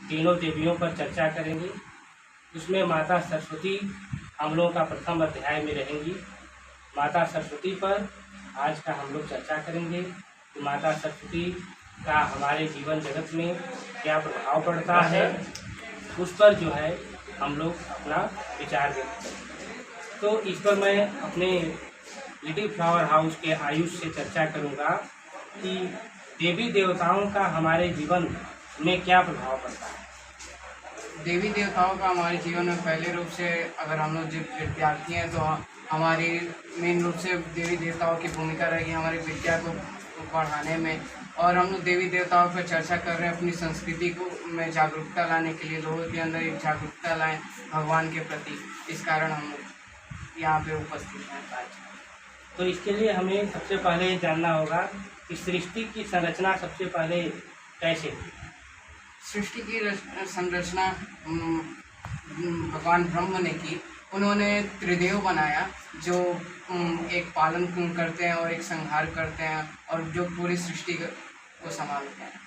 तीनों देवियों पर चर्चा करेंगे। उसमें माता सरस्वती हम लोगों का प्रथम अध्याय में रहेंगी। माता सरस्वती पर आज का हम लोग चर्चा करेंगे कि माता सरस्वती का हमारे जीवन जगत में क्या प्रभाव पड़ता है, उस पर जो है हम लोग अपना विचार व्यक्त करेंगे। तो इस पर मैं अपने लिटिल फ्लावर हाउस के आयुष से चर्चा करूंगा कि देवी देवताओं का हमारे जीवन में क्या प्रभाव पड़ता है। देवी देवताओं का हमारे जीवन में पहले रूप से अगर हम लोग विद्यार्थी हैं तो हमारी मेन रूप से देवी देवताओं की भूमिका रहेगी हमारी विद्या को बढ़ाने में। और हम लोग देवी देवताओं पर चर्चा कर रहे हैं अपनी संस्कृति को में जागरूकता लाने के लिए, लोगों के अंदर एक जागरूकता लाएं भगवान के प्रति। इस कारण हम लोग यहाँ पे उपस्थित हैं आज। तो इसके लिए हमें सबसे पहले ये जानना होगा कि सृष्टि की संरचना सबसे पहले कैसे हुई। सृष्टि की संरचना भगवान ब्रह्म ने की। उन्होंने त्रिदेव बनाया जो एक पालन करते हैं और एक संहार करते हैं और जो पूरी सृष्टि को संभालते हैं।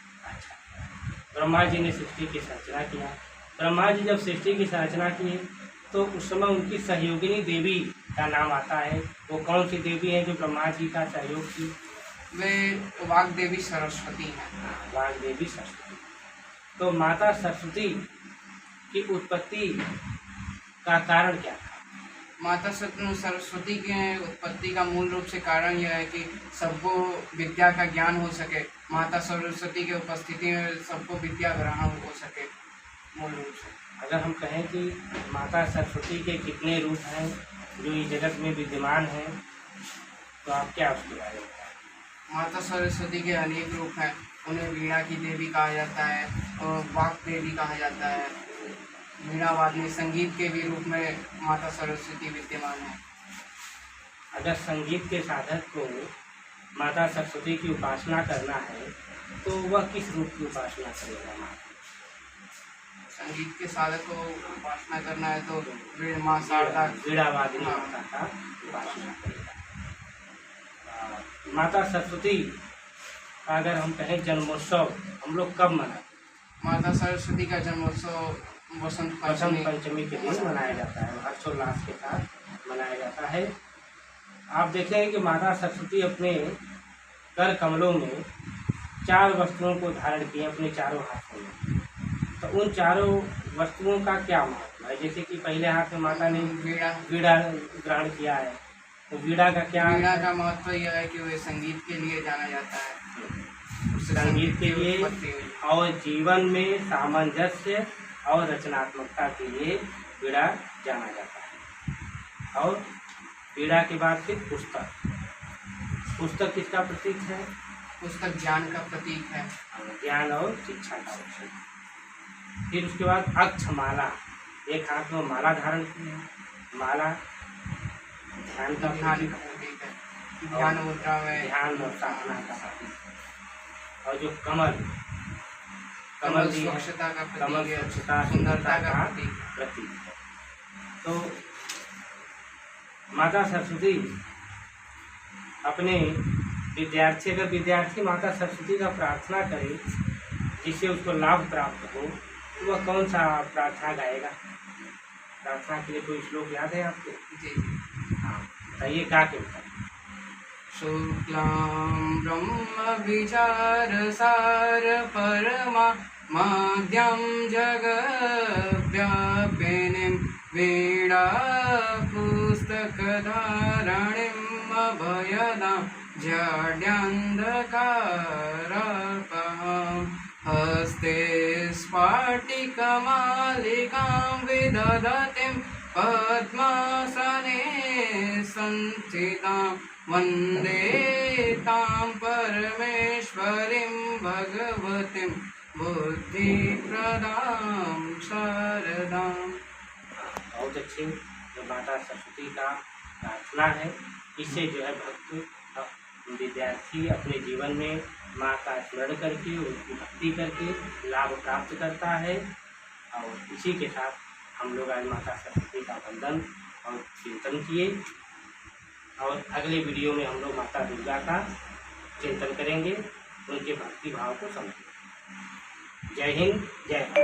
ब्रह्मा जी ने सृष्टि की संरचना किया। ब्रह्मा जी जब सृष्टि की संरचना की तो उस समय उनकी सहयोगिनी देवी का नाम आता है। वो कौन सी देवी है जो ब्रह्मा जी का सहयोग की? वे वाग देवी सरस्वती हैं। वाग देवी सरस्वती। तो माता सरस्वती की उत्पत्ति का कारण क्या था? माता सरस्वती के उत्पत्ति का मूल रूप से कारण यह है कि सबको विद्या का ज्ञान हो सके। माता सरस्वती के उपस्थिति में सबको विद्या ग्रहण हो सके मूल रूप से। अगर हम कहें कि माता सरस्वती के कितने रूप हैं जो इस जगत में विद्यमान हैं, तो आप क्या उसके बारे में बताएं? माता सरस्वती के अनेक रूप हैं। उन्हें वीणा की देवी कहा जाता है और वाक देवी कहा जाता है। वीणा वादनी संगीत के भी रूप में माता सरस्वती विद्यमान है। अगर संगीत के साधक को माता सरस्वती की उपासना करना है तो वह किस रूप की उपासना करेगा? संगीत के साधक को उपासना करना है तो माँ शारदा वीणा वादनी माता का उपासना करेगा। माता सरस्वती का अगर हम कहें जन्मोत्सव हम लोग कब मनाते? माता सरस्वती का जन्मोत्सव वसंत पंचमी के दिन मनाया जाता है। हर्षोल्लास के साथ मनाया जाता है। आप देखेंगे कि माता सरस्वती अपने कर कमलों में 4 वस्तुओं को धारण किए अपने चारों हाथों में। तो उन चारों वस्तुओं का क्या महत्व है? जैसे कि पहले हाथ में माता ने वीणा ग्रहण किया है, तो वीणा का क्या? वीणा का महत्व यह है कि वह संगीत के लिए जाना जाता है। संगीत के लिए और जीवन में सामंजस्य और रचनात्मकता के लिए वीणा जाना जाता है। और वीणा के बाद फिर पुस्तक। पुस्तक किसका प्रतीक है? पुस्तक ज्ञान का प्रतीक है। ज्ञान और शिक्षा का प्रतीक। फिर उसके बाद अक्षमाला, एक हाथ में माला धारण की है। माला ध्यान का प्रतीक है। ध्यान मुद्रा में ध्यान और साधना का प्रतीक। और जो कमल, कमल स्वच्छता का प्रतीक, कमल स्वच्छता सुंदरता का प्रतीक है। तो माता सरस्वती अपने विद्यार्थी, अगर विद्यार्थी माता सरस्वती का प्रार्थना करे जिससे उसको लाभ प्राप्त हो, तो वह कौन सा प्रार्थना गाएगा? प्रार्थना के लिए कोई श्लोक याद है आपको? जी हाँ बताइए, क्या कहता है? शुक्लां ब्रह्म विचार सार परमा मध्यम जगद्व्यापिनीं वीणा पुस्तकधारणीम् अभयदां जड्यान्धकारपहां हस्ते स्फाटिकमालिकां विदधतीं पद्मासने संस्थितां वन्दे तां परमेश्वरीं भगवतीं बुद्धिप्रदां शारदाम्। बहुत अच्छे। जो माता सरस्वती का प्रार्थना है, इससे जो है भक्त विद्यार्थी अपने जीवन में माँ का स्मरण करके उनकी भक्ति करके लाभ प्राप्त करता है। और इसी के साथ हम लोग आज माता सरस्वती का वंदन और चिंतन किए। और अगले वीडियो में हम लोग माता दुर्गा का चिंतन करेंगे, उनके भक्ति भाव को समझेंगे। जय हिंद, जय भारत।